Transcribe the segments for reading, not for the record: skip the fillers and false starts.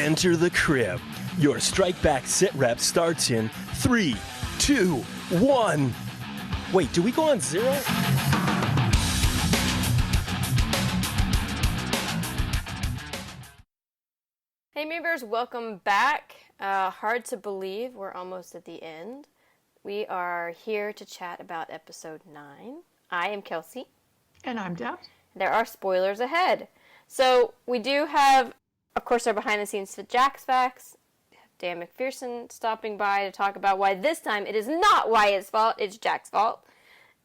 Enter the crib. Your strike back sit rep starts in 3, 2, 1. Wait, do we go on 0? Hey Moonbears, welcome back. Hard to believe we're almost at the end. We are here to chat about episode 9. I am Kelsey. And I'm Deb. There are spoilers ahead. So we do have, of course, our behind the scenes to Jack's Facts. Dan MacPherson stopping by to talk about why this time it is not Wyatt's fault, it's Jack's fault.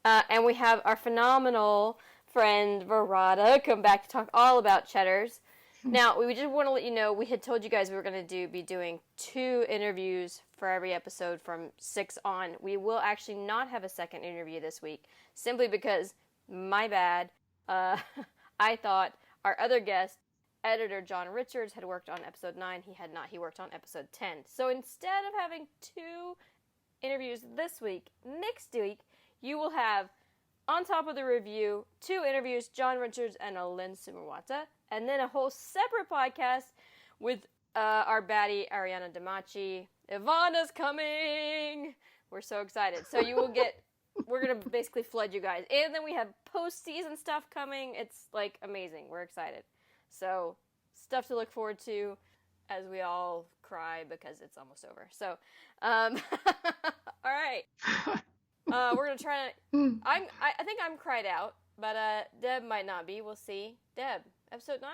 And we have our phenomenal friend Varada come back to talk all about Chetters. Now, we just want to let you know, we had told you guys we were going to be doing 2 interviews for every episode from 6 on. We will actually not have a second interview this week, simply because, my bad, I thought our other guest, editor John Richards, had worked on episode 9. He had not. He worked on episode 10. So instead of having 2 interviews this week, next week, you will have, on top of the review, 2 interviews, John Richards and Alin Sumerwata, and then a whole separate podcast with our baddie, Ariana Damachi. Ivana's coming! We're so excited. So you will get, we're going to basically flood you guys. And then we have post-season stuff coming. It's, like, amazing. We're excited. So, stuff to look forward to as we all cry because it's almost over. So, all right. We're going to try to, I think I'm cried out, but Deb might not be. We'll see. Deb, episode 9.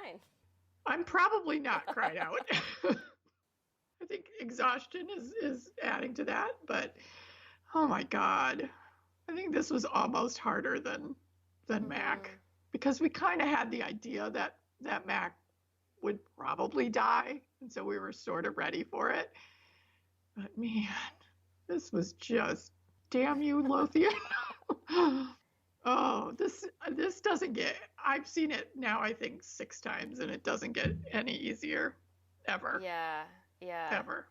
I'm probably not cried out. I think exhaustion is adding to that, but oh my God. I think this was almost harder than Mac, because we kind of had the idea that Mac would probably die, and so we were sort of ready for it. But man, this was just, damn you, Lothian. Oh, this doesn't get, I've seen it now I think 6 times, and it doesn't get any easier ever. Yeah. Ever.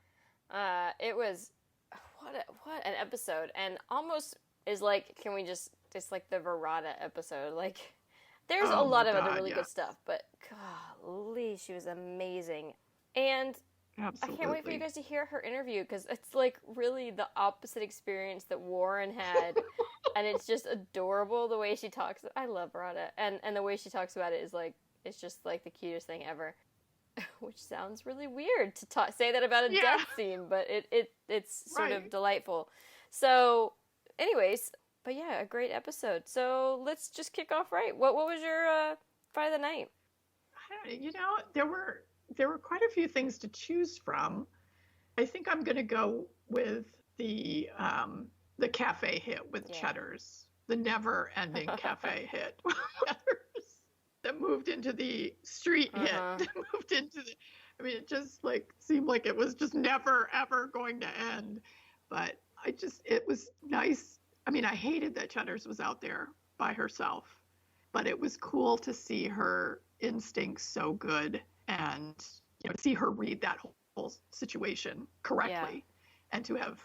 It was, what an episode, and almost is like, can we just like the Varada episode, like, there's a lot of other really good stuff, but golly, she was amazing. And Absolutely. I can't wait for you guys to hear her interview, because it's like really the opposite experience that Warren had. And it's just adorable the way she talks. I love Varada. And the way she talks about it is like, it's just like the cutest thing ever. Which sounds really weird to say that about a death scene, but it's sort of delightful. So, anyways, but yeah, a great episode. So let's just kick off right. What was your Friday the night? There were quite a few things to choose from. I think I'm going to go with the cafe hit with Chetters, the never-ending cafe hit with Chetters that moved into the street hit. That moved into the. I mean, it just like seemed like it was just never ever going to end. But it was nice. I mean, I hated that Chetters was out there by herself, but it was cool to see her instincts so good, and to see her read that whole situation correctly, and to have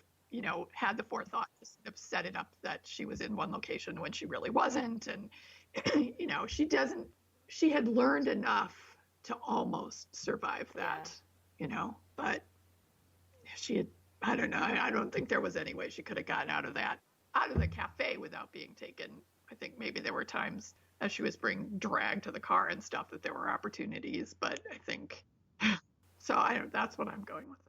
had the forethought to sort of set it up that she was in one location when she really wasn't, and she had learned enough to almost survive that, but she had. I don't know. I don't think there was any way she could have gotten out of the cafe without being taken. I think maybe there were times as she was being dragged to the car and stuff that there were opportunities, but I think so. That's what I'm going with.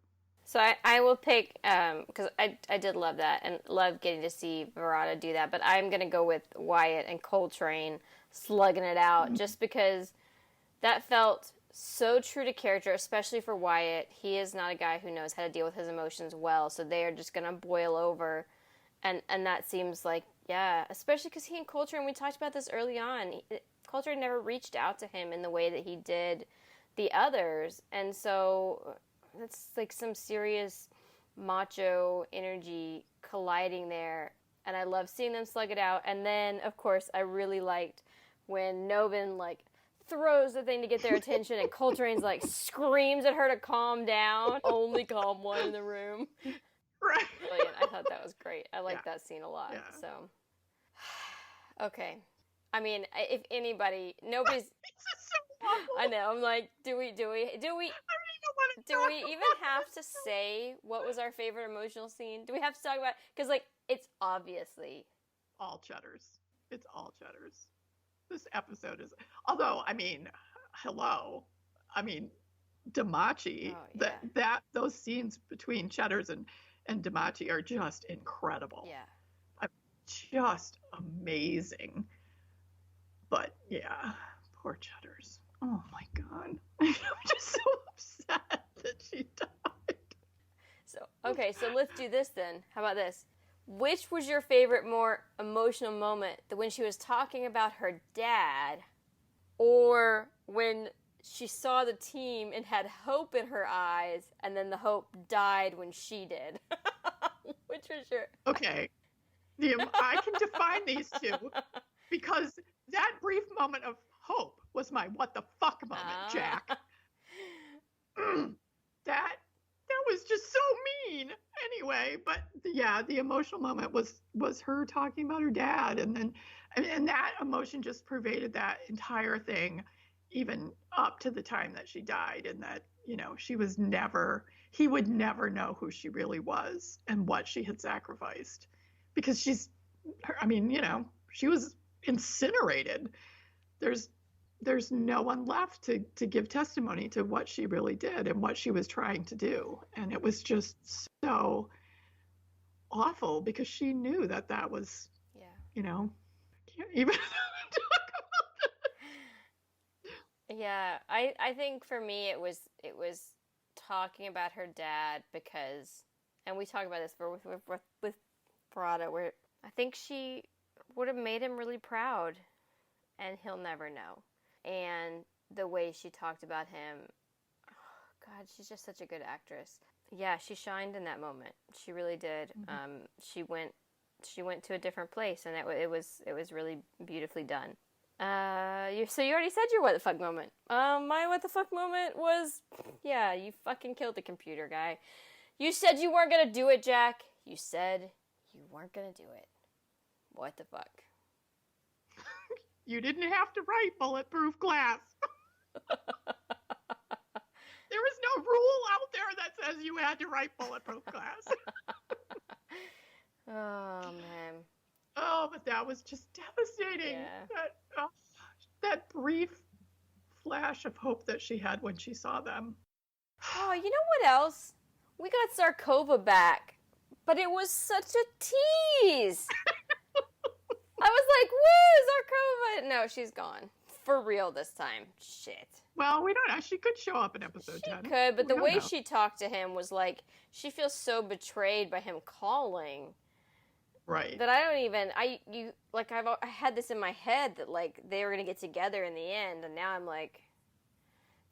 So I will pick, because I did love that and love getting to see Varada do that, but I'm going to go with Wyatt and Coltrane slugging it out, just because that felt so true to character, especially for Wyatt. He is not a guy who knows how to deal with his emotions well, so they are just going to boil over, and that seems like, especially because he and Coltrane, we talked about this early on, Coltrane never reached out to him in the way that he did the others, and so that's like some serious macho energy colliding there, and I love seeing them slug it out. And then, of course, I really liked when Novin, like, throws the thing to get their attention, and Coltrane's, like, screams at her to calm down. Only calm one in the room. Right. Brilliant. I thought that was great. I liked that scene a lot. Yeah. So, okay. I mean, if anybody, nobody's. It's just so awful. I know. I'm like, do we? I mean, Do we even have to say what was our favorite emotional scene? Do we have to talk about? Because like it's obviously all Chetters. It's all Chetters. This episode is. Although I mean, hello, I mean, Damachi. Those scenes between Chetters and Damachi are just incredible. Yeah. Just amazing. But yeah, poor Chetters. Oh my God. I'm just so upset that she died. So let's do this then. How about this? Which was your favorite, more emotional moment? When she was talking about her dad, or when she saw the team and had hope in her eyes, and then the hope died when she did? Which was your... Okay. I can define these two, because that brief moment of hope was my what the fuck moment, Jack. That was just so mean. Anyway, but yeah, the emotional moment was her talking about her dad, and that emotion just pervaded that entire thing, even up to the time that she died, and that he would never know who she really was and what she had sacrificed, because she was incinerated. There's no one left to give testimony to what she really did and what she was trying to do. And it was just so awful, because she knew that was, I can't even talk about that. Yeah, I think for me it was talking about her dad, because, and we talk about this with Varada, where I think she would have made him really proud, and he'll never know. And the way she talked about him, oh God, she's just such a good actress. Yeah, she shined in that moment. She really did. Mm-hmm. She went to a different place, and it was really beautifully done. So you already said your what the fuck moment. My what the fuck moment was, yeah, you fucking killed the computer guy. You said you weren't gonna do it, Jack. You said you weren't gonna do it. What the fuck? You didn't have to write bulletproof glass. There is no rule out there that says you had to write bulletproof glass. Oh, man. Oh, but that was just devastating. Yeah. That brief flash of hope that she had when she saw them. Oh, you know what else? We got Zarkova back, but it was such a tease. I was like, woo, Zarkova! No, she's gone. For real this time. Shit. Well, we don't know. She could show up in episode 10. She could, but the way she talked to him was like, she feels so betrayed by him calling. Right. That I don't even, I had this in my head that, like, they were going to get together in the end, and now I'm like,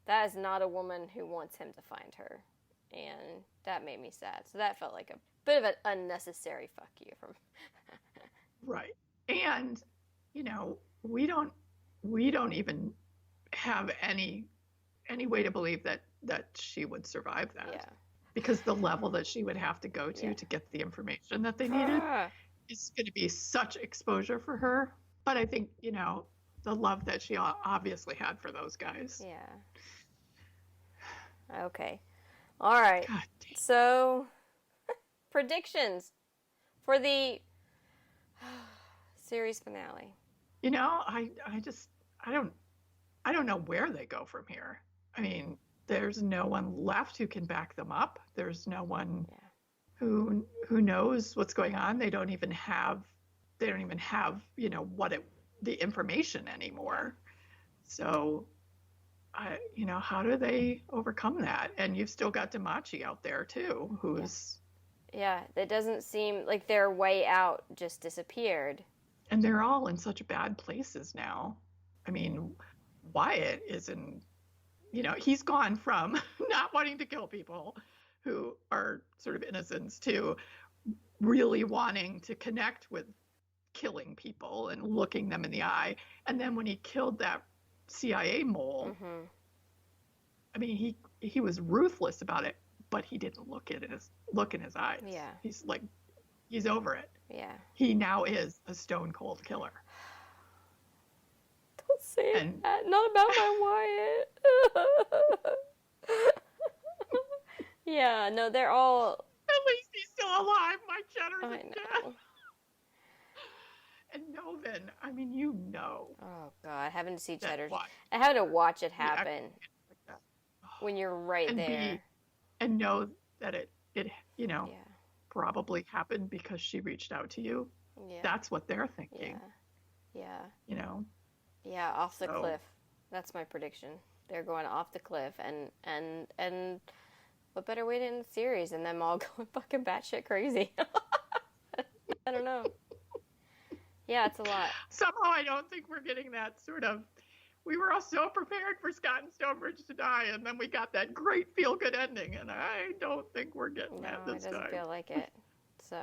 that is not a woman who wants him to find her. And that made me sad. So that felt like a bit of an unnecessary fuck you from... Right. And, we don't even have any way to believe that she would survive that. Yeah. Because the level that she would have to go to get the information that they needed is going to be such exposure for her. But I think, the love that she obviously had for those guys. Yeah. Okay. All right. God damn. So, predictions for the series finale. I don't know where they go from here. I mean, there's no one left who can back them up. There's no one who knows what's going on. They don't even have the information anymore. So how do they overcome that? And you've still got Damachi out there too, who's it doesn't seem like their way out just disappeared. And they're all in such bad places now. I mean, Wyatt is in, he's gone from not wanting to kill people who are sort of innocents to really wanting to connect with killing people and looking them in the eye. And then when he killed that CIA mole, I mean, he was ruthless about it, but he didn't look in his eyes. Yeah. He's like, he's over it. Yeah. He now is a stone cold killer. Don't say that. Not about my Wyatt. Yeah, no, they're all... At least he's still alive, my Chetters I is know. dead. And Novin, I mean, you know. Oh, God, having to see That Chetters. watch. I had to watch it You act happen like that. when you're right And there. and know that it you know, Yeah, probably happened because she reached out to you. yeah, That's what they're thinking, yeah, you know. yeah, off the So- cliff. That's my prediction. They're going off the cliff, and what better way to end the series than them all going fucking batshit crazy? I don't know. Yeah, it's a lot. Somehow I don't think we're getting that sort of. We were all so prepared for Scott and Stonebridge to die, and then we got that great feel-good ending, and I don't think we're getting No, that it this doesn't time. feel like it. So,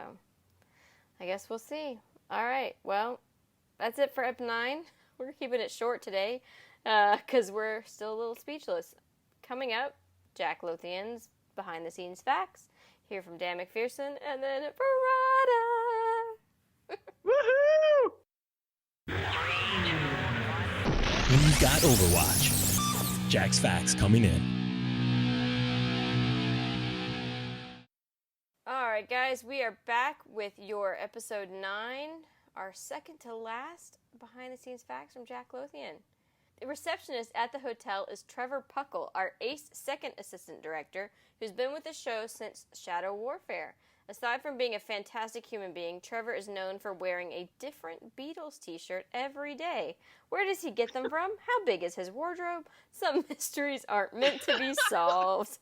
I guess we'll see. All right, well, that's it for Ep 9. We're keeping it short today because we're still a little speechless. Coming up, Jack Lothian's behind-the-scenes facts. Hear from Dan MacPherson, and then Varada. Woohoo! We've got Overwatch. Jack's facts coming in. All right, guys, we are back with your episode 9, our second to last behind-the-scenes facts from Jack Lothian. The receptionist at the hotel is Trevor Puckle, our ace second assistant director, who's been with the show since Shadow Warfare. Aside from being a fantastic human being, Trevor is known for wearing a different Beatles t-shirt every day. Where does he get them from? How big is his wardrobe? Some mysteries aren't meant to be solved.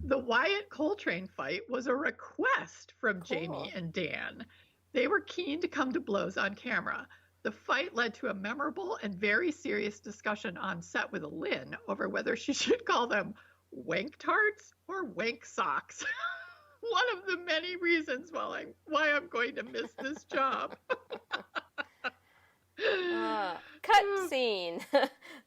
The Wyatt Coltrane fight was a request from Cool. Jamie and Dan. They were keen to come to blows on camera. The fight led to a memorable and very serious discussion on set with Lynn over whether she should call them wank tarts or wank socks. One of the many reasons why I'm going to miss this job. Cut scene.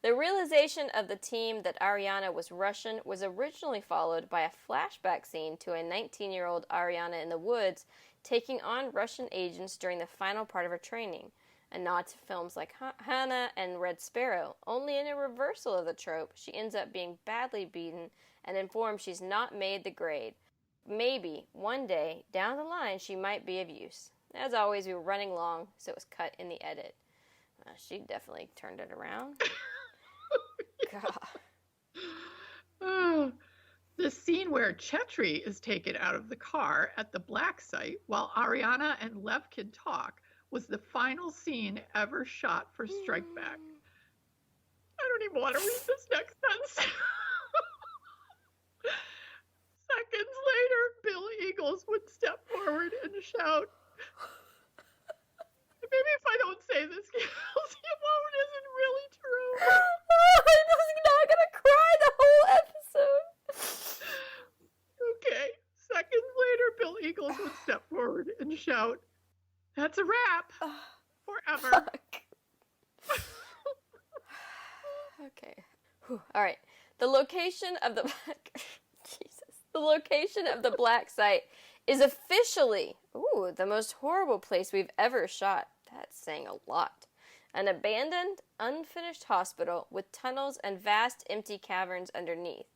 The realization of the team that Ariana was Russian was originally followed by a flashback scene to a 19-year-old Ariana in the woods taking on Russian agents during the final part of her training. A nod to films like Hannah and Red Sparrow. Only in a reversal of the trope, she ends up being badly beaten and informed she's not made the grade. Maybe, one day, down the line, she might be of use. As always, we were running long, so it was cut in the edit. She definitely turned it around. God. The scene where Chetri is taken out of the car at the black site while Ariana and Levkin talk was the final scene ever shot for Strike Back. I don't even want to read this next sentence. Seconds later, Bill Eagles would step forward and shout, maybe if I don't say this, Kelsey, it won't, isn't really true. I'm not gonna cry the whole episode. Okay. Seconds later, Bill Eagles would step forward and shout, "That's a wrap. Forever." Fuck. Okay. Whew. All right. The location of the The location of the black site is officially the most horrible place we've ever shot. That's saying a lot. An abandoned, unfinished hospital with tunnels and vast empty caverns underneath.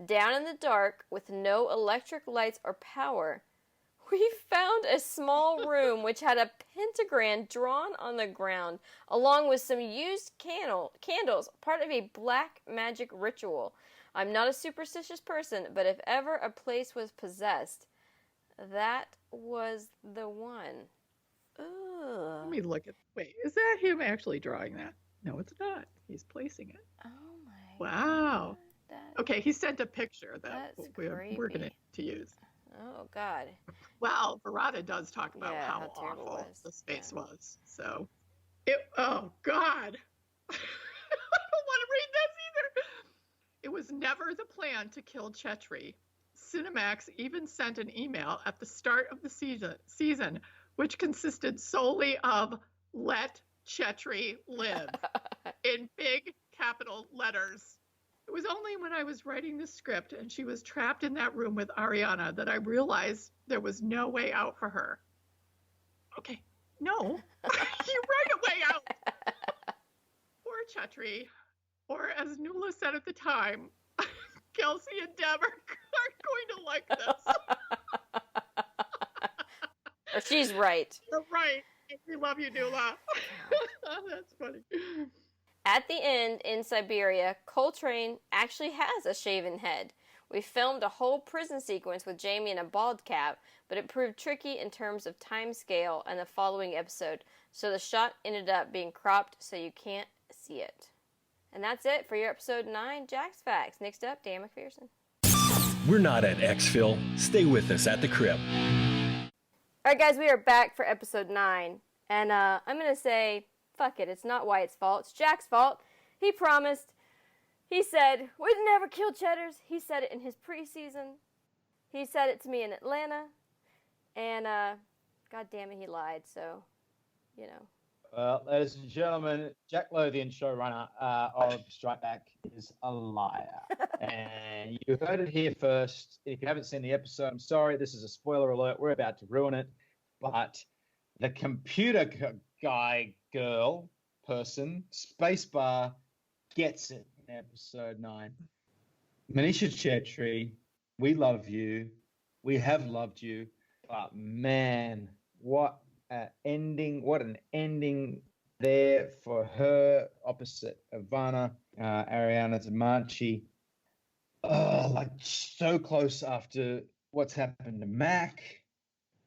Down in the dark, with no electric lights or power, we found a small room which had a pentagram drawn on the ground, along with some used candles, part of a black magic ritual. I'm not a superstitious person, but if ever a place was possessed, that was the one. Ugh. Let me look at. Wait, is that him actually drawing that? No, it's not. He's placing it. Oh my Wow. God. Okay, he sent a picture that That's we're going creepy. to use. Oh God. Well, Verada does talk about Yeah, how how terrible it awful was. the space Yeah. was. So, oh God. I don't want to read this either. It was never the plan to kill Chetri. Cinemax even sent an email at the start of the season which consisted solely of "Let Chetri live" in big capital letters. It was only when I was writing the script and she was trapped in that room with Ariana that I realized there was no way out for her. Okay, no, you write a way out. Poor Chetri. or as Nuala said at the time, Kelsey and Deb aren't going to like this. Or she's right. You're right. We love you, Nuala. That's funny. At the end, in Siberia, Coltrane actually has a shaven head. We filmed a whole prison sequence with Jamie in a bald cap, but it proved tricky in terms of time scale and the following episode, so the shot ended up being cropped so you can't see it. And that's it for your episode 9, Jack's Facts. Next up, Dan MacPherson. We're not at Xville. Stay with us at the crib. Alright guys, we are back for episode 9, and I'm going to say, fuck it, it's not Wyatt's fault, it's Jack's fault. He promised, he said, we'd never kill Chetters. He said it in his preseason. He said it to me in Atlanta, and god damn it, he lied, so, you know. Well, ladies and gentlemen, Jack Lothian, showrunner of Strike Back, is a liar. And you heard it here first. If you haven't seen the episode, I'm sorry, this is a spoiler alert. We're about to ruin it. But the computer guy, girl, person, spacebar, gets it in episode 9. Manisha Chetri, we love you. We have loved you. But man, what an ending there for her opposite Ivana, Ariana Zamanchi. Oh, like so close after what's happened to Mac.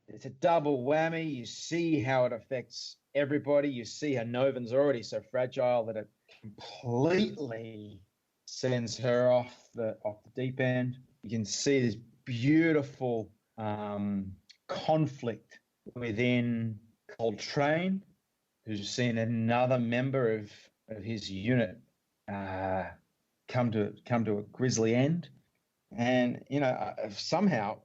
It's a double whammy. You see how it affects everybody. You see how Novan's already so fragile that it completely sends her off the deep end. You can see this beautiful conflict within Coltrane, who's seen another member of his unit come to a grisly end, and somehow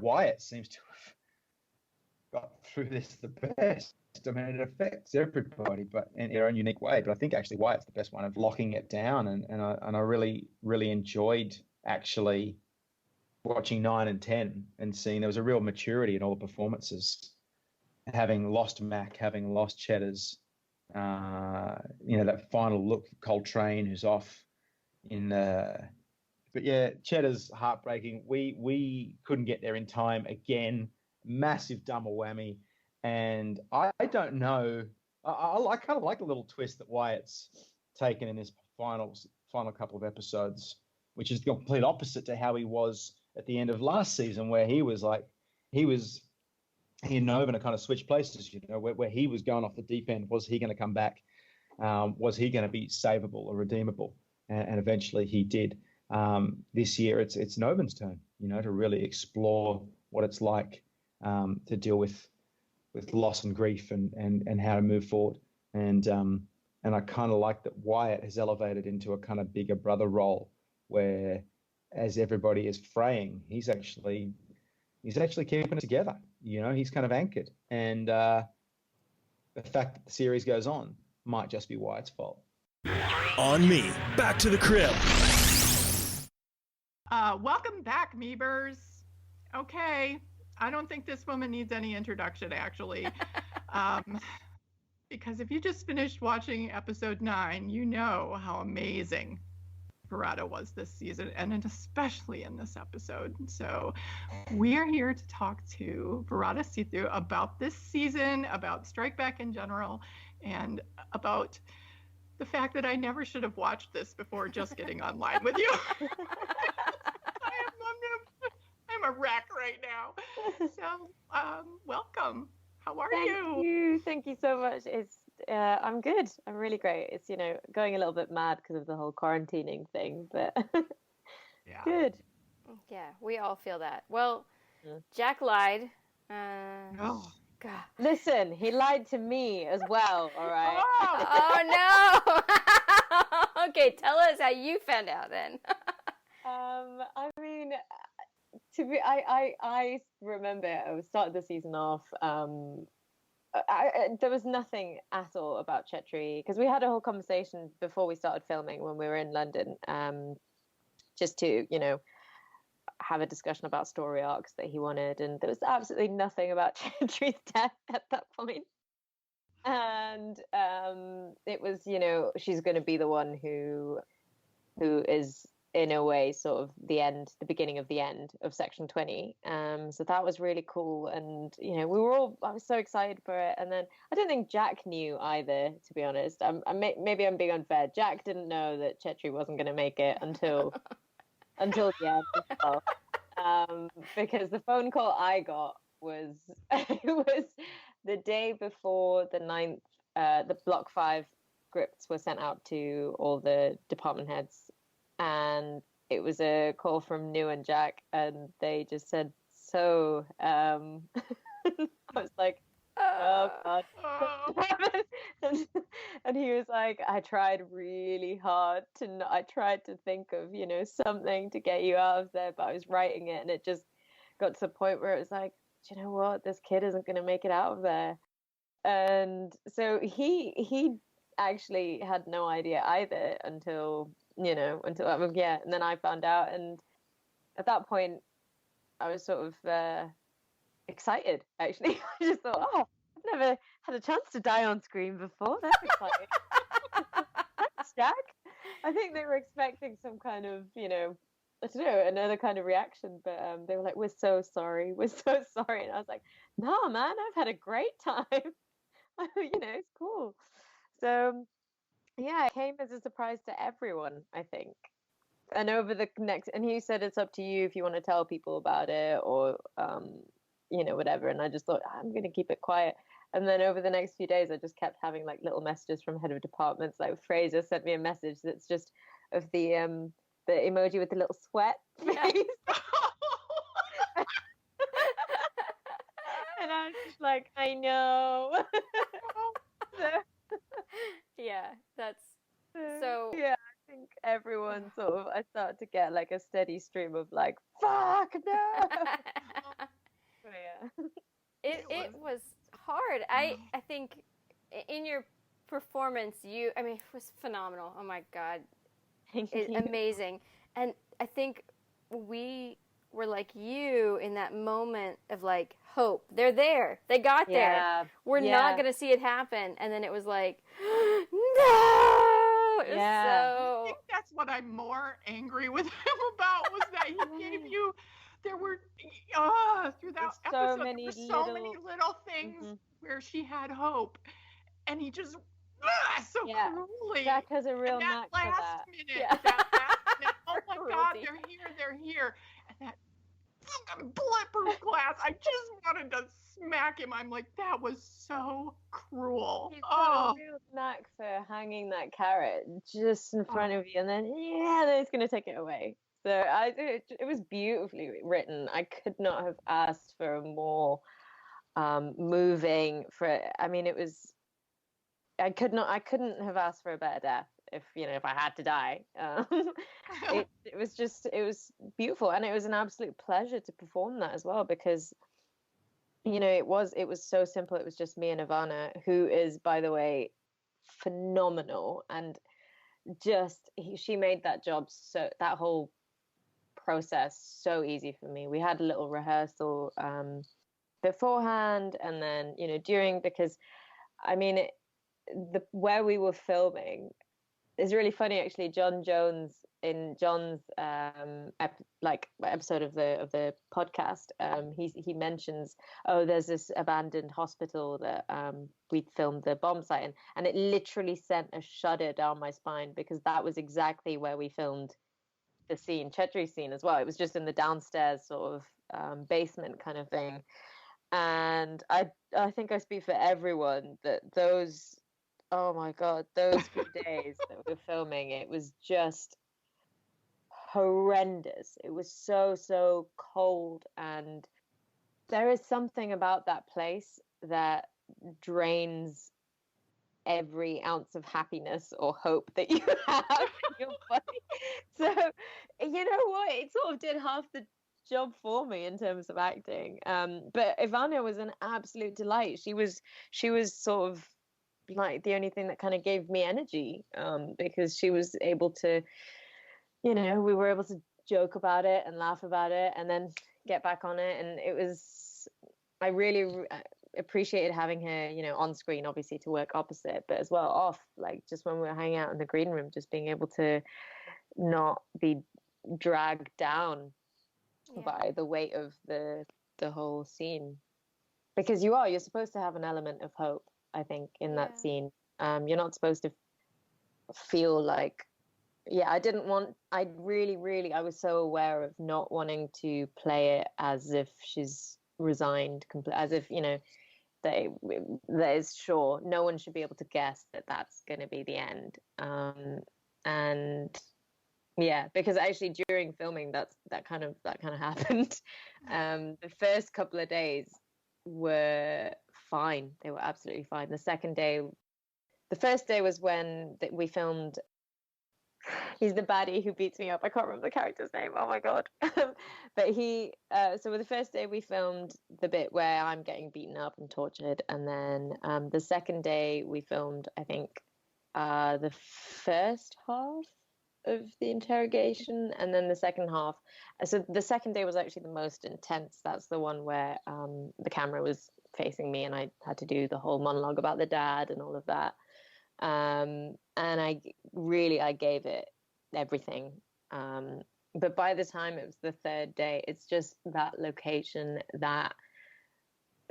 Wyatt seems to have got through this the best. I mean, it affects everybody, but in their own unique way. But I think actually Wyatt's the best one of locking it down, and I really enjoyed actually watching 9 and 10 and seeing there was a real maturity in all the performances. Having lost Mac, having lost Chetters, that final look, Coltrane, who's off in but yeah, Chetters heartbreaking. We couldn't get there in time again. Massive double whammy. And I don't know. I kind of like a little twist that Wyatt's taken in this final couple of episodes, which is the complete opposite to how he was at the end of last season, where he and Nova kind of switched places, where he was going off the deep end. Was he going to come back? Was he going to be savable or redeemable? And eventually he did. This year it's Novan's turn, to really explore what it's like to deal with loss and grief and how to move forward. And I kind of like that Wyatt has elevated into a kind of bigger brother role, where as everybody is fraying, he's actually keeping it together. He's kind of anchored. And the fact that the series goes on might just be Wyatt's fault. On me. Back to the crib. Welcome back, Meebers. Okay. I don't think this woman needs any introduction, actually. Because if you just finished watching episode 9, you know how amazing Varada was this season, and especially in this episode. So we are here to talk to Varada Sethu about this season, about Strike Back in general, and about the fact that I never should have watched this before just getting online with you. I'm a wreck right now. So welcome. How are you? Thank you so much. I'm good. I'm really great. It's going a little bit mad because of the whole quarantining thing, but Yeah. Good. Yeah, we all feel that. Well, Jack lied. Oh. God. Listen, he lied to me as well. All right. Oh no. Okay, tell us how you found out then. I mean, I remember I started the season off. There was nothing at all about Chetri, because we had a whole conversation before we started filming when we were in London, just to have a discussion about story arcs that he wanted, and there was absolutely nothing about Chetri's death at that point. And it was, you know, she's going to be the one who is in a way sort of the beginning of the end of section 20. So that was really cool, and you know, I was so excited for it. And then I don't think Jack knew either, to be honest. Maybe I'm being unfair. Jack didn't know that Chetri wasn't going to make it until the end as well. Because the phone call I got was it was the day before the 9th, the block 5 scripts were sent out to all the department heads, and it was a call from New and Jack, and they just said, so I was like, oh God. And he was like, I tried really hard I tried to think of, you know, something to get you out of there, but I was writing it, and it just got to the point where it was like, do you know what, this kid isn't going to make it out of there. And so he actually had no idea either until and then I found out, and at that point I was sort of excited, actually. I just thought, oh, I've never had a chance to die on screen before. That's exciting. Thanks, Jack. I think they were expecting some kind of, you know, I don't know, another kind of reaction, but they were like, we're so sorry, and I was like, no, man, I've had a great time. You know, it's cool. So yeah, it came as a surprise to everyone, I think. And over the next, and he said, it's up to you if you want to tell people about it, or you know, whatever. And I just thought, I'm going to keep it quiet. And then over the next few days, I just kept having like little messages from head of departments. Like Fraser sent me a message that's just of the emoji with the little sweat face. And I was just like, I know. Yeah, that's so. Yeah, I think everyone sort of, I started to get like a steady stream of like, fuck no. But yeah. It was hard. I think in your performance, it was phenomenal. Oh my God. Thank you. Amazing. And I think we were like you in that moment of like hope. They're there. They got there. We're not going to see it happen. And then it was like, no. It was I think that's what I'm more angry with him about, was that he gave you, there were, through that episode, there were so many little things where she had hope. And he just, so cruelly. Jack has a real knack for that. That last minute, oh my God, they're here. And that bulletproof glass, I just wanted to smack him. I'm like, that was so cruel. He's got a real knack for hanging that carrot just in front of you, and then then he's going to take it away. So it was beautifully written. I could not have asked for a more moving. It was. I couldn't have asked for a better death if I had to die. It was beautiful, and it was an absolute pleasure to perform that as well, because it was so simple. It was just me and Ivana, who is, by the way, phenomenal, and she made that whole process so easy for me. We had a little rehearsal beforehand, and then during, because where we were filming is really funny, actually. John Jones, in John's episode of the podcast, he mentions, there's this abandoned hospital that we filmed the bomb site in, and it literally sent a shudder down my spine, because that was exactly where we filmed the scene, Chetri's scene as well. It was just in the downstairs sort of basement kind of thing. And I think I speak for everyone that those, oh my God, those few days that we were filming, it was just horrendous. It was so cold, and there is something about that place that drains every ounce of happiness or hope that you have in your body. So, you know what? It sort of did half the job for me in terms of acting. But Ivana was an absolute delight. She was sort of like the only thing that kind of gave me energy, because she was able to, we were able to joke about it and laugh about it and then get back on it. And it was, appreciated having her, you know, on screen, obviously to work opposite, but as well off, like just when we were hanging out in the green room, just being able to not be dragged down by the weight of the whole scene. Because you're supposed to have an element of hope, I think, in that scene. You're not supposed to feel like, I was so aware of not wanting to play it as if she's resigned, as if, you know, that is sure. No one should be able to guess that that's going to be the end. And yeah, because actually during filming, that kind of happened. The first couple of days were fine. They were absolutely fine. The first day was when we filmed. He's the baddie who beats me up. I can't remember the character's name. Oh my god! But so with the first day we filmed the bit where I'm getting beaten up and tortured, and then the second day we filmed, I think, the first half of the interrogation, and then the second half. So the second day was actually the most intense. That's the one where the camera was facing me, and I had to do the whole monologue about the dad and all of that. And I gave it everything. But by the time it was the third day, it's just that location, that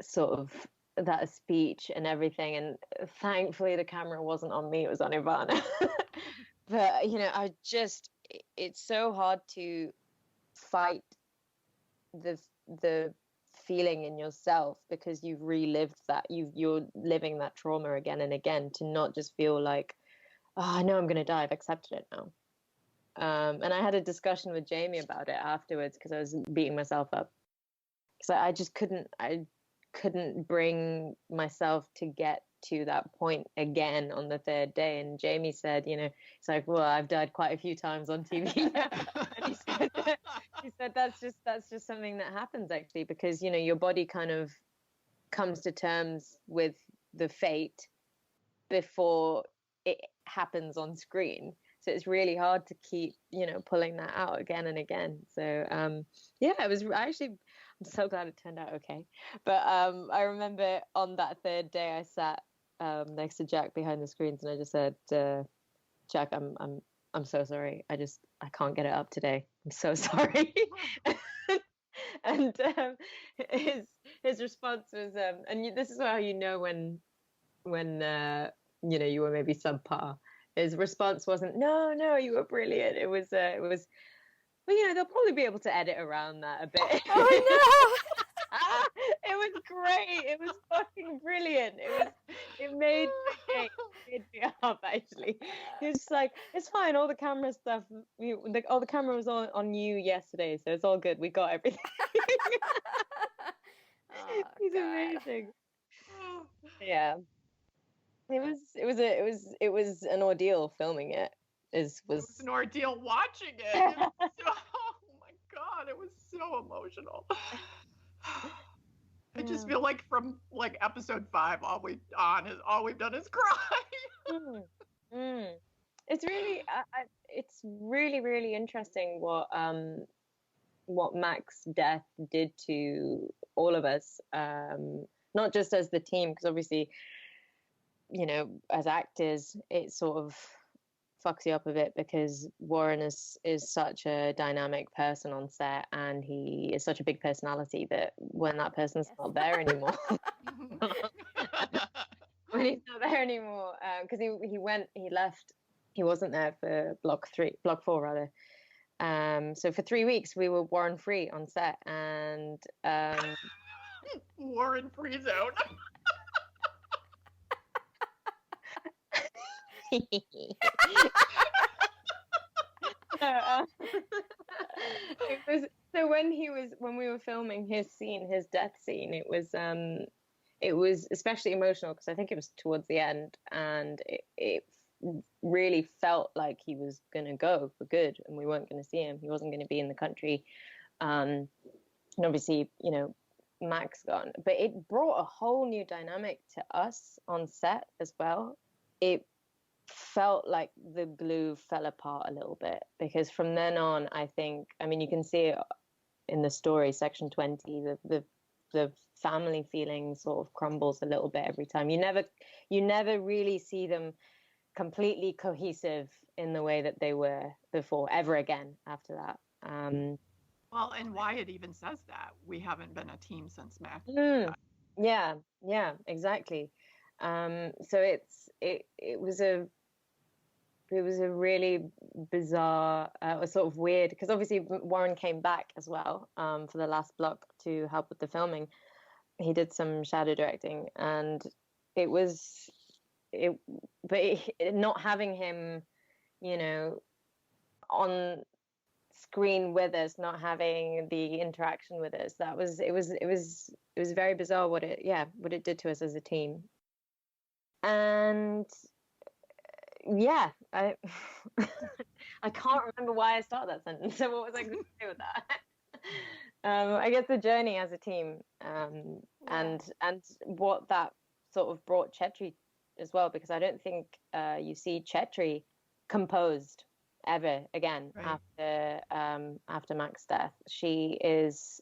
sort of that speech and everything. And thankfully the camera wasn't on me, it was on Ivana. But, you know, it's so hard to fight the feeling in yourself, because you've relived that, you're living that trauma again and again, to not just feel like, oh, I know I'm going to die, I've accepted it now. And I had a discussion with Jamie about it afterwards, because I was beating myself up, because I just couldn't bring myself to get to that point again on the third day. And Jamie said, you know, it's like, well, I've died quite a few times on TV now. And he said that's just something that happens, actually, because, you know, your body kind of comes to terms with the fate before it happens on screen. So it's really hard to keep, you know, pulling that out again and again. So I'm so glad it turned out okay. But I remember on that third day, I sat next to Jack behind the screens, and I just said, Jack, I'm so sorry. I can't get it up today. I'm so sorry. And his response was, and this is how you know when you know, you were maybe subpar. His response wasn't, no, you were brilliant. It was, well, you know, they'll probably be able to edit around that a bit. Oh It was great. It was fucking brilliant. It made me up, actually. He was just like, it's fine. All the camera stuff, all the camera was on you yesterday, so it's all good. We got everything. Oh, He's God. amazing. Yeah. It was an ordeal filming it. It was an ordeal watching it. Oh my god, it was so emotional. I just feel like from like episode 5, all we've done is cry. It's really really interesting what Mac's death did to all of us, not just as the team, because obviously, you know, as actors, it sort of fucks you up a bit, because Warren is such a dynamic person on set, and he is such a big personality that when that person's not there anymore, because he left, he wasn't there for block 4 rather. So for 3 weeks we were Warren free on set, and Warren free zone. It was so when we were filming his death scene, it was especially emotional, because I think it was towards the end, and it really felt like he was gonna go for good, and we weren't gonna see him. He wasn't gonna be in the country, and obviously, you know, Mac's gone, but it brought a whole new dynamic to us on set as well. It felt like the glue fell apart a little bit, because from then on, I think, I mean, you can see it in the story, section 20, the the family feeling sort of crumbles a little bit every time. You never really see them completely cohesive in the way that they were before, ever again after that. Well, and Wyatt even says that we haven't been a team since Mac. Yeah, exactly. So it was a really bizarre, sort of weird, because obviously Warren came back as well for the last block to help with the filming. He did some shadow directing, and not having him, on screen with us, not having the interaction with us, it was very bizarre what it did to us as a team. And yeah, I I can't remember why I started that sentence. So what was I going to say with that? I guess the journey as a team, and what that sort of brought Chetri as well, because I don't think you see Chetri composed ever again after Mac's death. She is,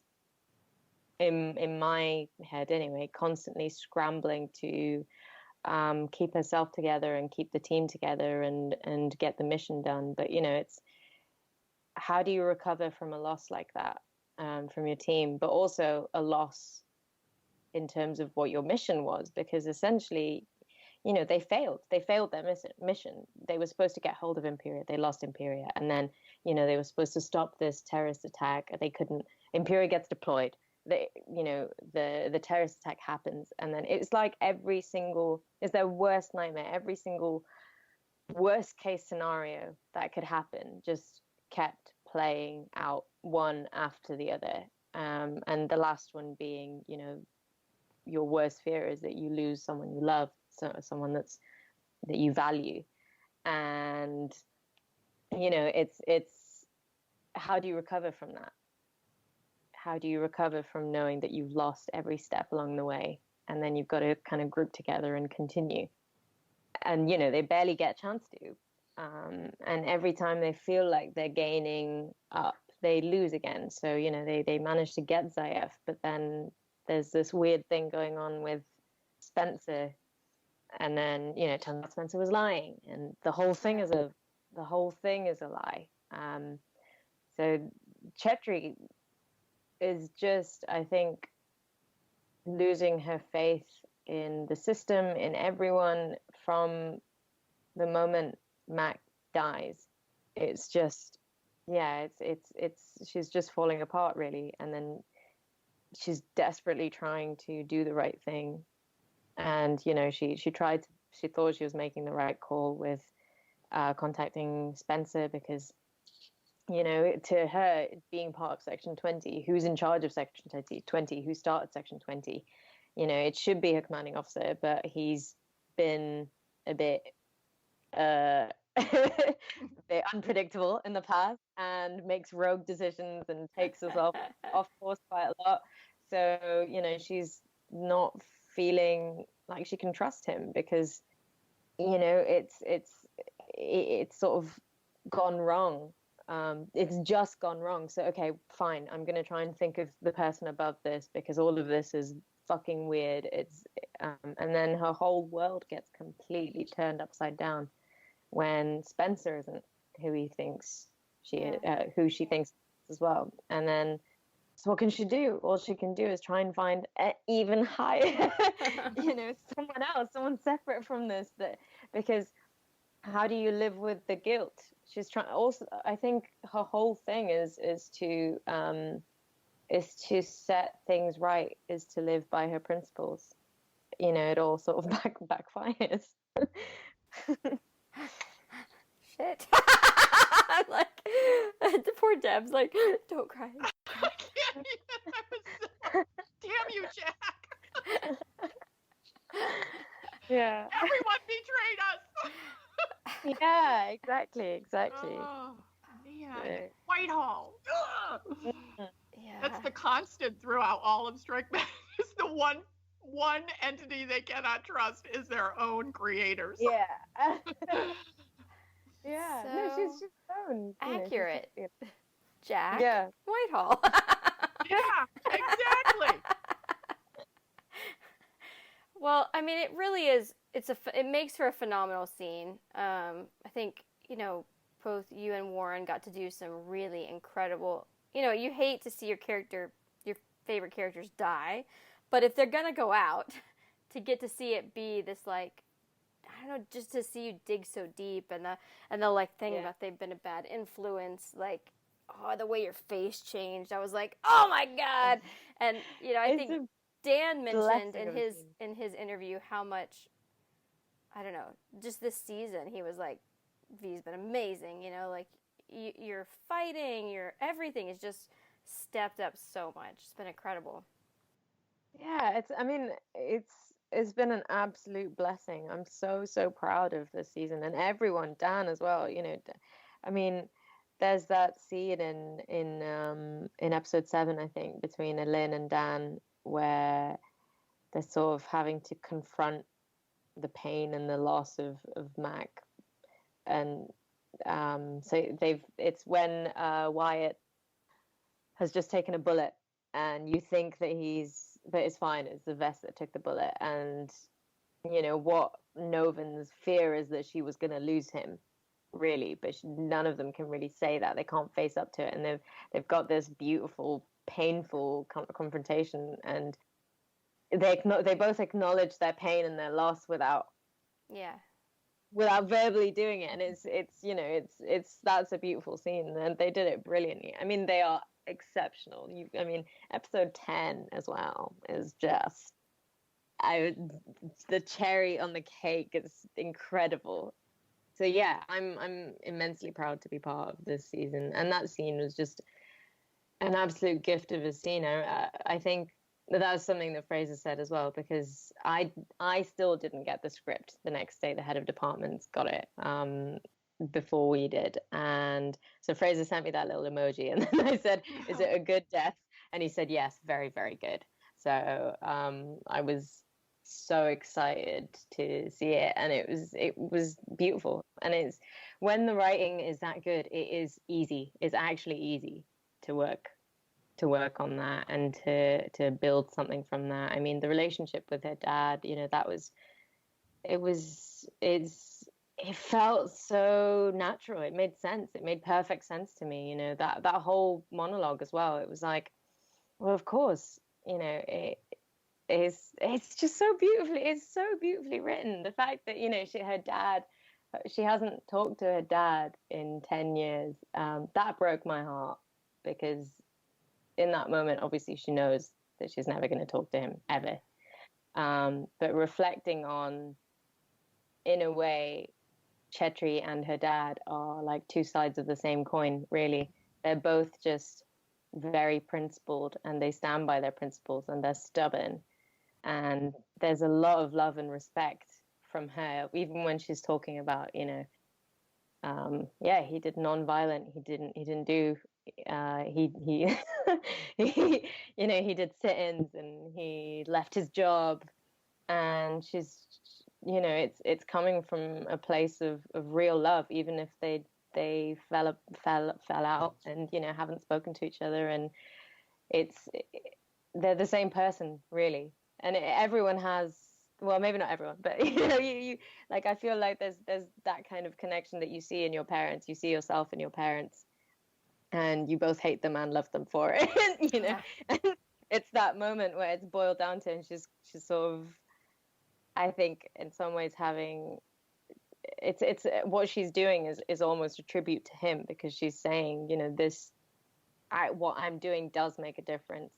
in my head anyway, constantly scrambling to keep herself together and keep the team together and get the mission done. But it's, how do you recover from a loss like that, from your team, but also a loss in terms of what your mission was? Because essentially, they failed their mission. They were supposed to get hold of Imperia. They lost Imperia, and then they were supposed to stop this terrorist attack. They couldn't. Imperia gets deployed. The terrorist attack happens, and then it's like it's their worst nightmare. Every single worst case scenario that could happen just kept playing out one after the other, and the last one being, your worst fear is that you lose someone you love, someone that you value. And it's how do you recover from that? How do you recover from knowing that you've lost every step along the way, and then you've got to kind of group together and continue? And they barely get a chance to, and every time they feel like they're gaining up, they lose again. So they manage to get Zayev, but then there's this weird thing going on with Spencer, and then turns out Spencer was lying, and the whole thing is a lie. So Chetri is just, I think, losing her faith in the system, in everyone, from the moment Mac dies. It's just, she's just falling apart, really. And then she's desperately trying to do the right thing. And, she thought she was making the right call with contacting Spencer, because to her, being part of Section 20, who's in charge of Section 20, who started Section 20, it should be her commanding officer, but he's been a bit a bit unpredictable in the past and makes rogue decisions and takes us off course quite a lot. So, she's not feeling like she can trust him, because, it's sort of gone wrong. It's just gone wrong. So, okay, fine. I'm going to try and think of the person above this, because all of this is fucking weird. And then her whole world gets completely turned upside down when Spencer isn't who he thinks who she thinks as well. And then, so what can she do? All she can do is try and find even higher, someone else, someone separate from this. Because how do you live with the guilt? She's trying. Also, I think her whole thing is to set things right, is to live by her principles. It all sort of backfires. Shit. I'm like, the poor Deb's like, don't cry. I can't even. Damn you, Jack. Yeah. Everyone betrayed us. Yeah, exactly. Oh, man. Whitehall. Yeah. That's the constant throughout all of Strike Back. It's the one entity they cannot trust is their own creators. Yeah. Yeah. So no, she's just own. accurate. Jack. Yeah. Whitehall. Yeah, exactly. Well, I mean, it really is. It makes for a phenomenal scene. I think, both you and Warren got to do some really incredible. You hate to see your favorite characters die, but if they're gonna go out, to get to see it be this, like, I don't know, just to see you dig so deep, and the like thing about they've been a bad influence, like, oh, the way your face changed, I was like, oh my god. And I think Dan mentioned in his interview how much, I don't know, just this season he was like, V's been amazing, like, you're fighting, your everything is just stepped up so much. It's been incredible. Yeah, it's been an absolute blessing. I'm so proud of this season, and everyone, Dan as well. I mean, there's that scene in episode 7, I think, between Elin and Dan, where they're sort of having to confront the pain and the loss of Mac, and so it's when Wyatt has just taken a bullet, and you think that it's fine, it's the vest that took the bullet, and what Noven's fear is that she was going to lose him, really, but none of them can really say that. They can't face up to it, and they've got this beautiful, painful confrontation, and they both acknowledge their pain and their loss without verbally doing it, and it's that's a beautiful scene, and they did it brilliantly. I mean, they are exceptional. Episode 10 as well is just the cherry on the cake. Is incredible. So yeah, I'm immensely proud to be part of this season, and that scene was just an absolute gift of a scene. I think that was something that Fraser said as well, because I still didn't get the script the next day. The head of departments got it before we did, and so Fraser sent me that little emoji, and then I said, "Is it a good death?" And he said, "Yes, very, very good." So I was so excited to see it, and it was beautiful. And it's when the writing is that good, it is easy. It's actually easy to work on that and to build something from that. I mean, the relationship with her dad, it felt so natural. It made sense. It made perfect sense to me. That whole monologue as well. It was like, well, of course, it's just so beautifully written. The fact that she hasn't talked to her dad in 10 years, that broke my heart, because in that moment, obviously, she knows that she's never going to talk to him ever. But reflecting on, in a way, Chetri and her dad are like two sides of the same coin, really. They're both just very principled, and they stand by their principles, and they're stubborn. And there's a lot of love and respect from her, even when she's talking about, he did non-violent. He didn't do, he did sit-ins, and he left his job, and she's, it's coming from a place of real love, even if they fell out and haven't spoken to each other, and they're the same person, really. And everyone has, well, maybe not everyone, but you like, I feel like there's that kind of connection that you see in your parents. You see yourself in your parents, and you both hate them and love them for it. And it's that moment where it's boiled down to, and she's sort of, I think, in some ways having, it's what she's doing is almost a tribute to him, because she's saying, what I'm doing does make a difference.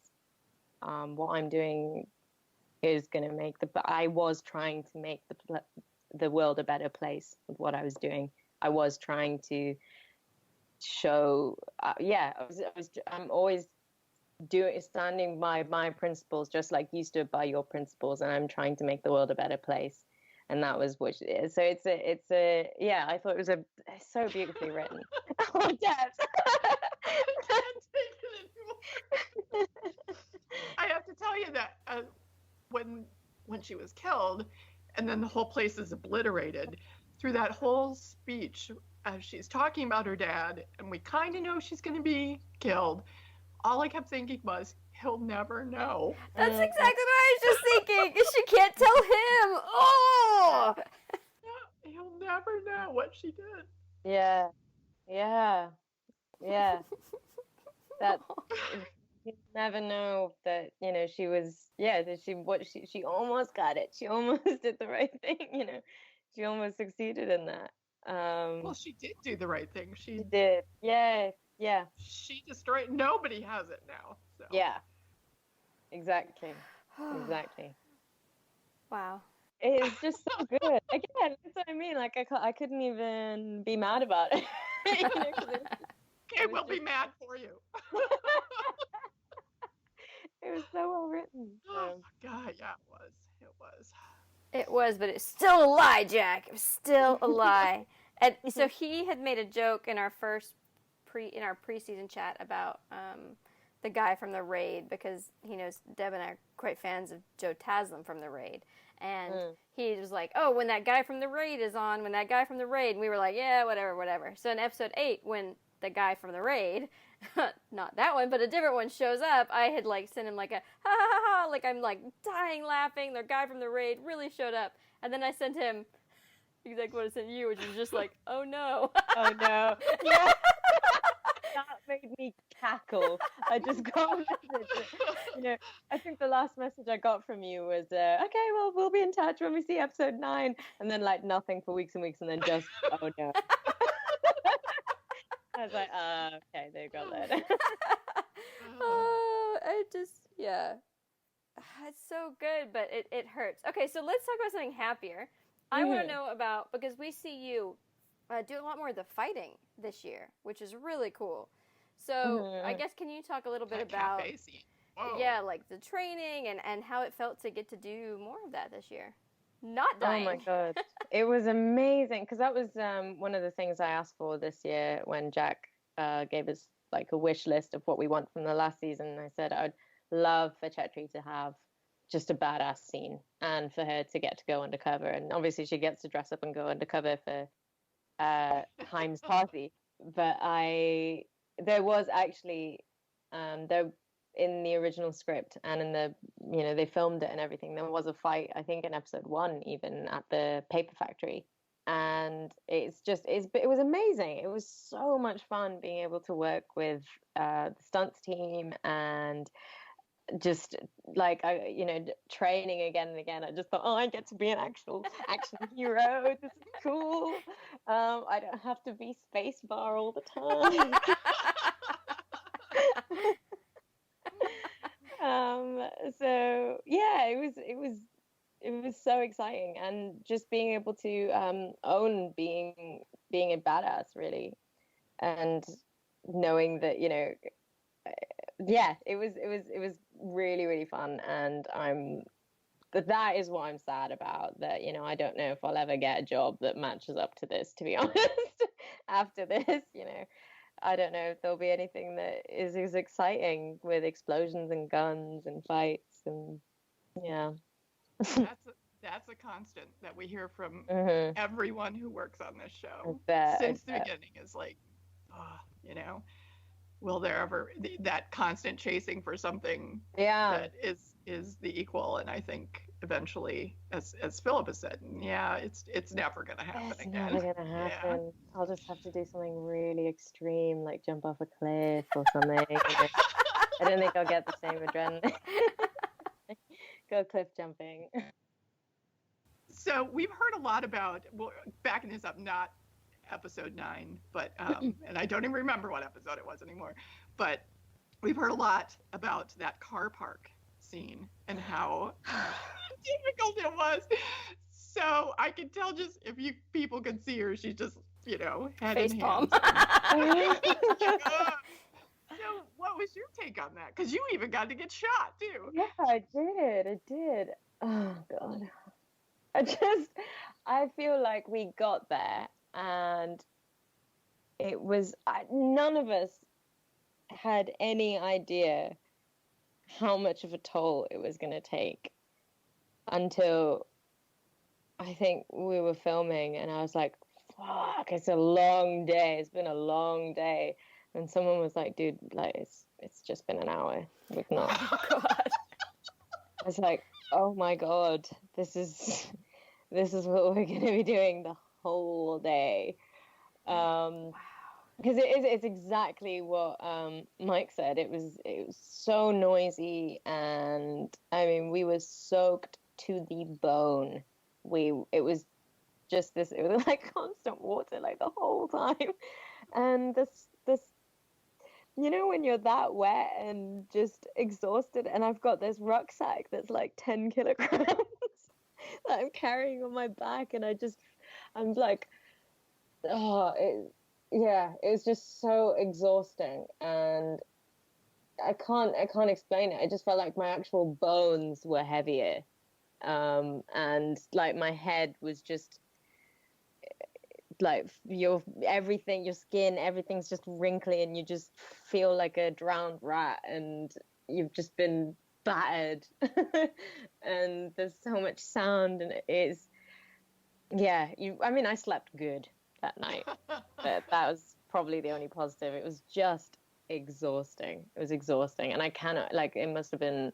What I'm doing is going to make I was trying to make the world a better place with what I was doing. I was trying to show, I'm always standing by my principles, just like you stood by your principles, and I'm trying to make the world a better place. And that was what it is. So I thought it was so beautifully written. Oh, Deb. I can't take it anymore. I have to tell you that when she was killed, and then the whole place is obliterated, through that whole speech, as she's talking about her dad, and we kind of know she's going to be killed, all I kept thinking was, He'll never know. That's exactly what I was just thinking. She can't tell him. Oh! Yeah, he'll never know what she did. Yeah. That you never know that, she was, that she almost got it. She almost did the right thing, She almost succeeded in that. Well, she did do the right thing. She did. Yeah. She destroyed. Nobody has it now. So. Yeah. Exactly. Wow. It's just so good. Again, that's what I mean. Like I couldn't even be mad about it. Okay, we'll be mad for you. It was so well written. Oh my God, yeah, it was. It was, but it's still a lie, Jack. It was still a lie. And so he had made a joke in our preseason chat about the guy from the raid, because he knows Deb and I are quite fans of Joe Taslim from the raid. And he was like, oh, when that guy from the raid is on, and we were like, yeah, whatever. So in episode 8, when the guy from the raid, not that one, but a different one shows up, I had like sent him like a ha ha ha, like I'm like dying laughing, the guy from the raid really showed up. And then I sent him exactly what I sent you, which was just like, oh no. Oh no. Yeah. That made me cackle. I just got a message. I think the last message I got from you was, okay, well, we'll be in touch when we see episode 9. And then like nothing for weeks and weeks, and then just, oh no. I was like, okay, there you go then. It's so good, but it hurts. Okay, so let's talk about something happier. I want to know about, because we see you do a lot more of the fighting this year, which is really cool. So I guess, can you talk a little bit about, like the training and how it felt to get to do more of that this year? Not dying. Oh my God. It was amazing, because that was one of the things I asked for this year when Jack gave us like a wish list of what we want from the last season. I said I'd love for Chetri to have just a badass scene, and for her to get to go undercover. And obviously she gets to dress up and go undercover for Haim's party. But there was actually there in the original script and in the, they filmed it and everything, there was a fight, I think in episode 1 even, at the paper factory. And it was amazing. It was so much fun being able to work with the stunts team, and just like training again and again. I just thought, I get to be an actual action hero. This is cool. I don't have to be spacebar all the time. So yeah, it was so exciting, and just being able to own being a badass, really, and knowing that it was really, really fun. And that is what I'm sad about, that I don't know if I'll ever get a job that matches up to this, to be honest. After this, I don't know if there'll be anything that is as exciting with explosions and guns and fights, and yeah. That's a constant that we hear from everyone who works on this show since the beginning, is like, will there ever that constant chasing for something that is the equal? And I think eventually, as Philip has said, it's never going to happen again. It's never going to happen. Yeah. I'll just have to do something really extreme, like jump off a cliff or something. I don't think I'll get the same adrenaline. Go cliff jumping. So we've heard a lot about, backing this up, not episode 9, but and I don't even remember what episode it was anymore, but we've heard a lot about that car park scene and how difficult it was. So I can tell, just if you people could see her, she's just head in hands. So what was your take on that? Because you even got to get shot too. Yeah, I did. Oh God. I feel like we got there, and it was, none of us had any idea how much of a toll it was going to take until I think we were filming, and I was like, fuck, it's a long day. It's been a long day. And someone was like, dude, like, it's just been an hour. We've not. Oh God. I was like, oh my God, this is what we're going to be doing the whole day. Because it's exactly what Mike said. It was so noisy, and I mean, we were soaked to the bone. It was like constant water like the whole time, and this when you're that wet and just exhausted, and I've got this rucksack that's like 10 kilograms that I'm carrying on my back, and I'm like, it's just so exhausting, and I can't explain it. I just felt like my actual bones were heavier, and like my head was just like your skin, everything's just wrinkly, and you just feel like a drowned rat, and you've just been battered, and there's so much sound, and I slept good that night. But that was probably the only positive. It was just exhausting. It was exhausting, and I cannot, like, it must have been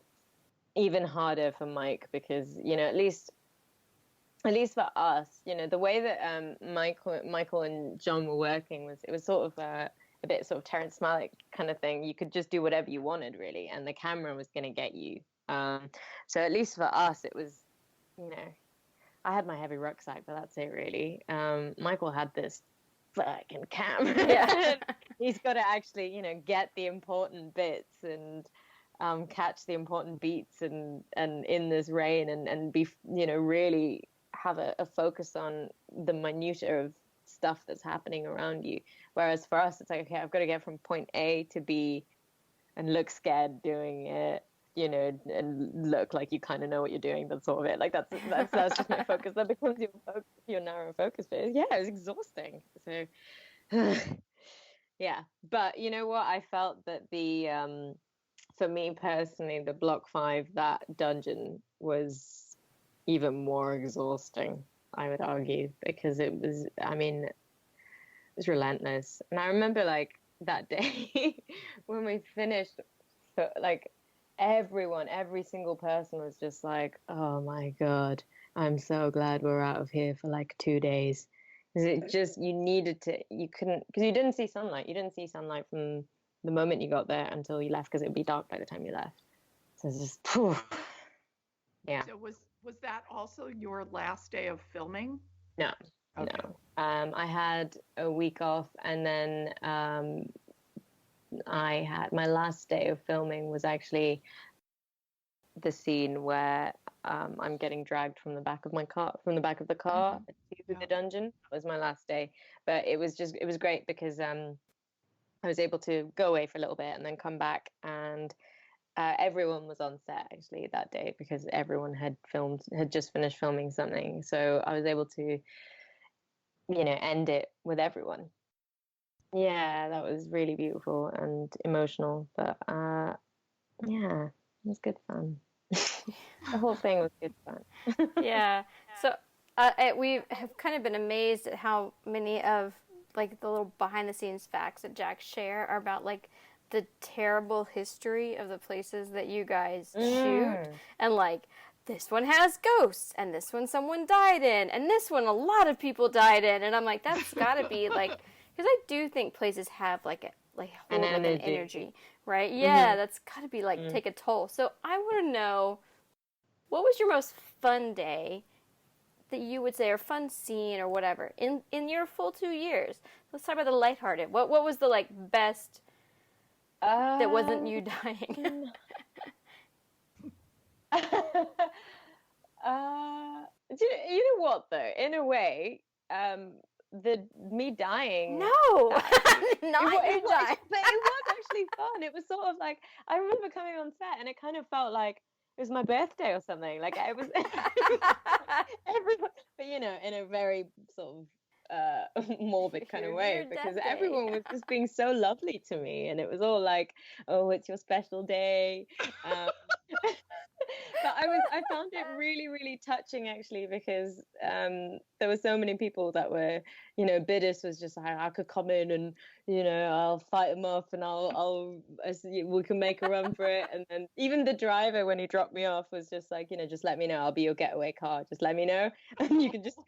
even harder for Mike, because at least for us, the way that Michael and John were working was sort of a bit sort of Terrence Malick kind of thing. You could just do whatever you wanted, really, and the camera was going to get you. So at least for us, it was, I had my heavy rucksack, but that's it, really. Michael had this fucking camera. Yeah. He's got to actually, get the important bits and catch the important beats and in this rain and be, really have a focus on the minutia of stuff that's happening around you. Whereas for us, it's like, okay, I've got to get from point A to B and look scared doing it, and look like you kind of know what you're doing. That's sort of it. Like that's just my focus. That becomes your narrow focus. But yeah, it was exhausting. So yeah, but you know what? I felt that for me personally, the Block 5, that dungeon was even more exhausting, I would argue, because it was relentless. And I remember like that day when we finished, like every single person was just like, oh my God, I'm so glad we're out of here for like 2 days. Because it just, you couldn't, because you didn't see sunlight. You didn't see sunlight from the moment you got there until you left, because it would be dark by the time you left. So it's just, phew. Yeah. So was that also your last day of filming? No. Okay. No. I had a week off, and then I had my last day of filming was actually the scene where I'm getting dragged from the back of the car to the dungeon. That was my last day, but it was great because I was able to go away for a little bit and then come back, and everyone was on set actually that day because everyone had just finished filming something, so I was able to end it with everyone. Yeah, that was really beautiful and emotional, but yeah, it was good fun. The whole thing was good fun. Yeah. So we have kind of been amazed at how many of like the little behind the scenes facts that Jack share are about like the terrible history of the places that you guys shoot, and like this one has ghosts, and this one someone died in, and this one a lot of people died in, and I'm like, that's got to be like, because I do think places have like an energy, right? Yeah, that's got to be like take a toll. So I want to know, what was your most fun day that you would say, or fun scene or whatever in your full 2 years? Let's talk about the lighthearted. What was the like best that wasn't you dying? You know what though? In a way, me dying. No, not you dying. But it was actually fun. It was sort of like, I remember coming on set and it kind of felt like it was my birthday or something. Like it was everyone, but in a very sort of morbid kind of way, because everyone was just being so lovely to me, and it was all like, oh, it's your special day. But I found it really, really touching actually, because there were so many people that were, Bidis was just like, I could come in and, I'll fight him off and we can make a run for it. And then even the driver, when he dropped me off, was just like, just let me know, I'll be your getaway car. Just let me know, and you can just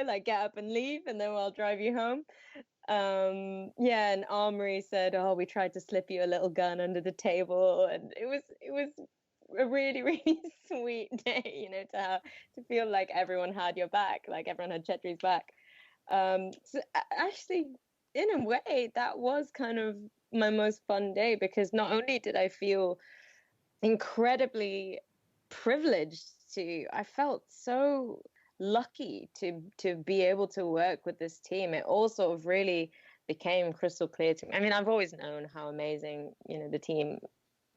like get up and leave, and then I'll drive you home. And Armory said, oh, we tried to slip you a little gun under the table, and it was a really, really sweet day, to feel like everyone had your back, like everyone had Chetters' back. So actually, in a way, that was kind of my most fun day, because not only did I feel incredibly privileged I felt so lucky to be able to work with this team. It all sort of really became crystal clear to me. I mean, I've always known how amazing, the team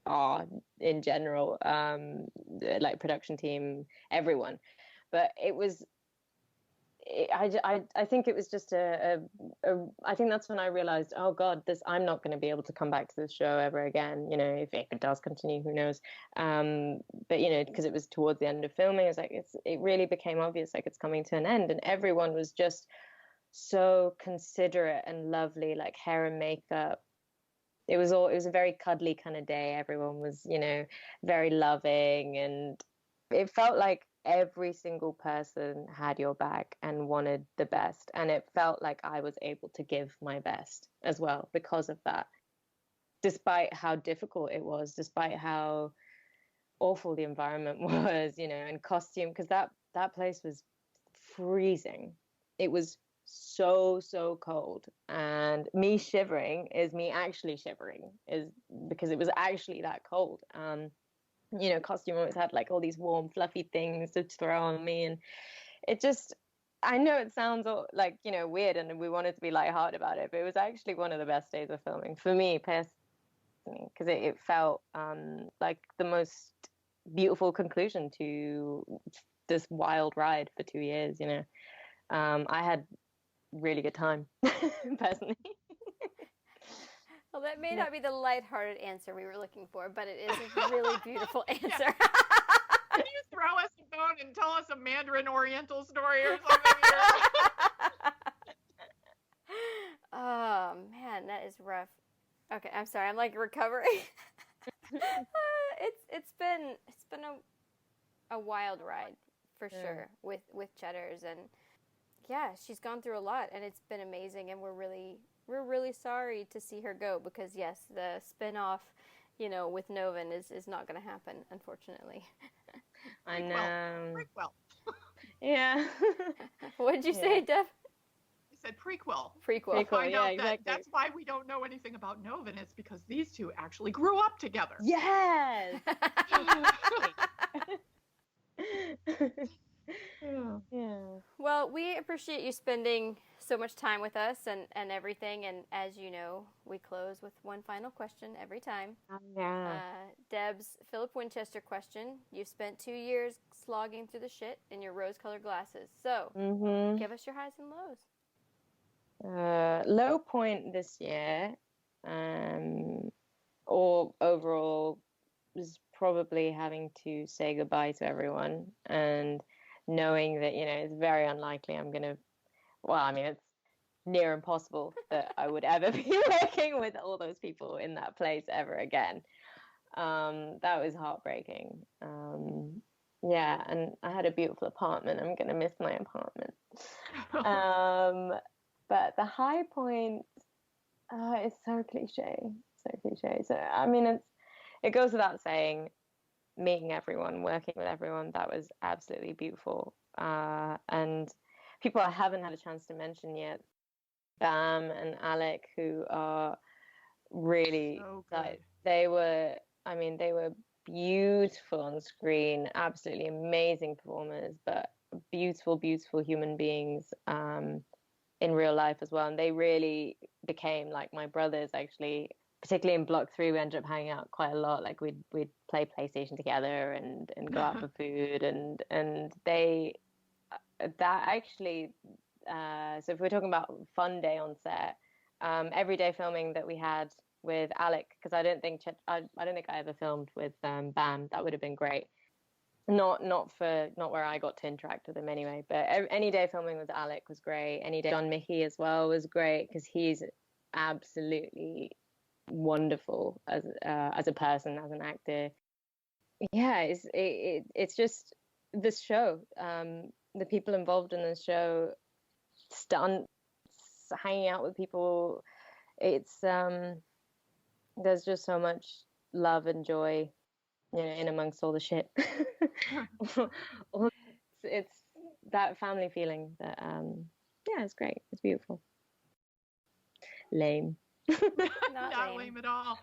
are in general, like production team, everyone. But it was, I think it was just I think that's when I realized, oh God, I'm not going to be able to come back to this show ever again. If it does continue, who knows? But because it was towards the end of filming, it's like it really became obvious, like it's coming to an end, and everyone was just so considerate and lovely, like hair and makeup. It was a very cuddly kind of day. Everyone was, very loving, and it felt like every single person had your back and wanted the best. And it felt like I was able to give my best as well because of that, despite how difficult it was, despite how awful the environment was, and costume, because that place was freezing. It was so cold, and me shivering is me actually shivering, is because it was actually that cold. Costume always had like all these warm fluffy things to throw on me, and it just, I know it sounds like weird, and we wanted to be lighthearted about it, but it was actually one of the best days of filming for me personally, because it felt like the most beautiful conclusion to this wild ride for 2 years. I had really good time personally. Well, that may not be the lighthearted answer we were looking for, but it is a really beautiful answer. Can you throw us a bone and tell us a Mandarin Oriental story or something? Oh man, that is rough. Okay, I'm sorry. I'm like recovering. It's been a wild ride for sure with Chetters, and yeah, she's gone through a lot, and it's been amazing, and we're really sorry to see her go, because yes, the spin-off, with Novan is not going to happen, unfortunately. I know. Prequel. Yeah. What did you say, Deb? I said prequel. Prequel. Find out exactly. that's why we don't know anything about Novan. It's because these two actually grew up together. Yes. Yeah. Well, we appreciate you spending so much time with us and everything. And as you know, we close with one final question every time. Yeah. Deb's Philip Winchester question. You've spent 2 years slogging through the shit in your rose-colored glasses. So, give us your highs and lows. Low point this year, or overall, was probably having to say goodbye to everyone, and knowing that, it's very unlikely it's near impossible that I would ever be working with all those people in that place ever again. That was heartbreaking. Yeah, and I had a beautiful apartment. I'm going to miss my apartment. But the high point, it's so cliche. So, I mean, it goes without saying, meeting everyone, working with everyone, that was absolutely beautiful. And people I haven't had a chance to mention yet, Bam and Alec, who are really, So they were beautiful on screen, absolutely amazing performers, but beautiful human beings in real life as well. And they really became like my brothers, actually. Particularly in Block 3, we ended up hanging out quite a lot. Like we'd play PlayStation together and go out for food, and they, that actually, so if we're talking about fun day on set, every day filming that we had with Alec, because I don't think I ever filmed with Bam. That would have been great. Not where I got to interact with him anyway. But any day filming with Alec was great. Any day John Mickey as well was great because he's absolutely wonderful as a person, as an actor. Yeah, it's just this show. The people involved in this show, stunts, hanging out with people. It's there's just so much love and joy, in amongst all the shit. It's that family feeling that it's great. It's beautiful. Lame. Not lame at all.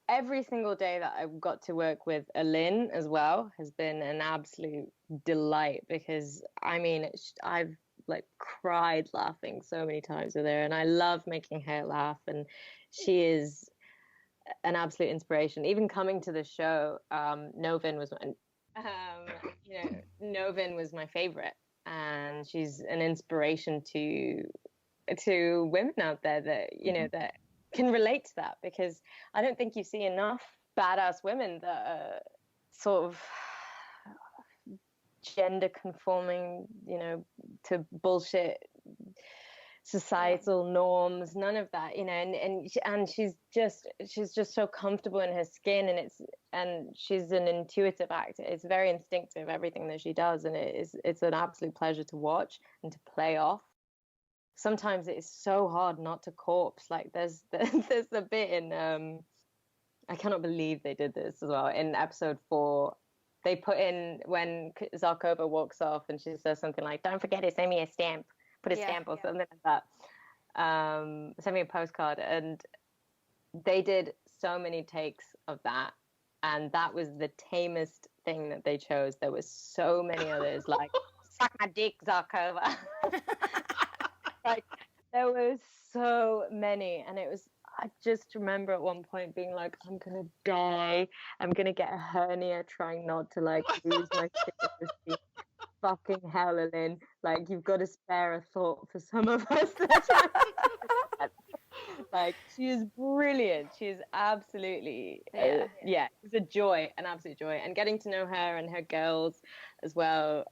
Every single day that I've got to work with Lynn as well has been an absolute delight because I've like cried laughing so many times with her, and I love making her laugh, and she is an absolute inspiration. Even coming to the show, Novin was Novin was my favorite, and she's an inspiration to women out there that that can relate to that, because I don't think you see enough badass women that are sort of gender conforming, to bullshit societal norms, none of that, and she's just so comfortable in her skin, and she's an intuitive actor. It's very instinctive, everything that she does, and it's an absolute pleasure to watch and to play off. Sometimes it is so hard not to corpse. Like there's a bit in I cannot believe they did this as well in episode 4. They put in when Zarkova walks off and she says something like, "Don't forget to send me a stamp, put a stamp or something like that. Send me a postcard." And they did so many takes of that, and that was the tamest thing that they chose. There was so many others like "Suck my dick, Zarkova." Like there was so many, and I just remember at one point being like, I'm gonna die, I'm gonna get a hernia trying not to like lose my shit. Fucking hell, Lynn, like you've got to spare a thought for some of us. Like she is brilliant, she is absolutely it's a joy, an absolute joy, and getting to know her and her girls as well.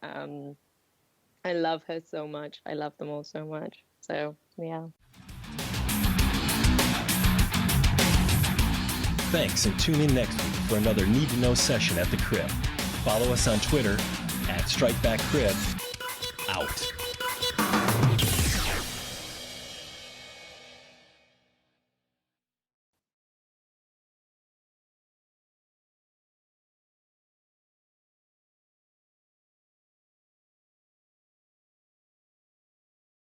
I love her so much. I love them all so much. So, yeah. Thanks, and tune in next week for another Need to Know session at the Crib. Follow us on Twitter @StrikebackCrib. Out.